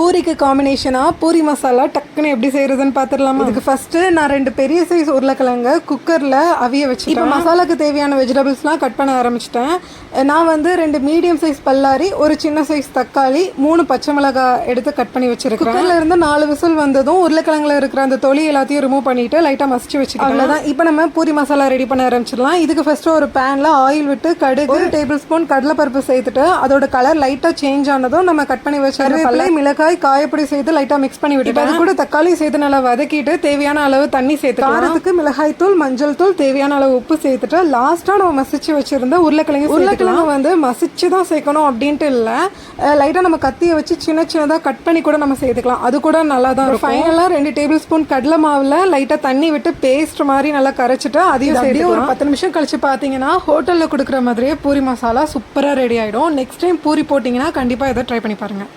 பூரிக்கு காம்பினேஷனாக பூரி மசாலா டக்குன்னு எப்படி செய்கிறதுன்னு பார்த்துடலாமா? இதுக்கு ஃபஸ்ட்டு நான் 2 பெரிய சைஸ் உருளைக்கிழங்கு குக்கரில் அவிய வச்சு இப்போ மசாலாவுக்கு தேவையான வெஜிடபிள்ஸ்லாம் கட் பண்ண ஆரம்பிச்சிட்டேன். நான் வந்து 2 மீடியம் சைஸ் பல்லாரி, ஒரு சின்ன சைஸ் தக்காளி, 3 பச்சை மிளகாய் எடுத்து கட் பண்ணி வச்சிருக்கேன். குக்கரில் இருந்து 4 விசில் வந்ததும் உருளைக்கிழங்குல இருக்கிற அந்த தொலி எல்லாத்தையும் ரிமூவ் பண்ணிவிட்டு லைட்டாக மசிச்சு வச்சுக்கலாம். அவ்வளோதான். இப்போ நம்ம பூரி மசாலா ரெடி பண்ண ஆரம்பிச்சிடலாம். இதுக்கு ஃபஸ்ட்டு ஒரு பேனில் ஆயில் விட்டு கடுகு 1 டேபிள் ஸ்பூன் கடலைப்பருப்பு சேர்த்துட்டு அதோட கலர் லைட்டாக சேஞ்ச் ஆனதும் நம்ம கட் பண்ணி வச்சு கருவேப்பிலை, மிளகாய், காயப்பொடி சேர்த்து லைட்டாக மிக்ஸ் பண்ணி விட்டுட்டு அது கூட தக்காளி சேர்த்து நல்லா வதக்கிட்டு தேவையான அளவு தண்ணி சேர்த்து காரத்துக்கு மிளகாய் தூள், மஞ்சள் தூள், தேவையான அளவு உப்பு சேர்த்துட்டு லாஸ்ட்டாக நம்ம மசிச்சு வச்சிருந்த உருளைக்கிழங்கு வந்து மசிச்சு தான் சேர்க்கணும் அப்படின்ட்டு இல்லை, லைட்டாக நம்ம கத்தியை வச்சு சின்னதாக கட் பண்ணி கூட நம்ம சேர்த்துக்கலாம். அது கூட நல்லா தான் இருக்கும். ஃபைனலாக 2 டேபிள் ஸ்பூன் கடலை மாவில் லைட்டாக தண்ணி விட்டு பேஸ்ட் மாதிரி நல்லா கரைச்சிட்டு அதையும் சேர்த்து ஒரு 10 நிமிஷம் கழிச்சு பார்த்தீங்கன்னா ஹோட்டலில் கொடுக்குற மாதிரியே பூரி மசாலா சூப்பராக ரெடி ஆகிடும். நெக்ஸ்ட் டைம் பூரி போட்டிங்கன்னா கண்டிப்பாக இதை ட்ரை பண்ணி பாருங்கள்.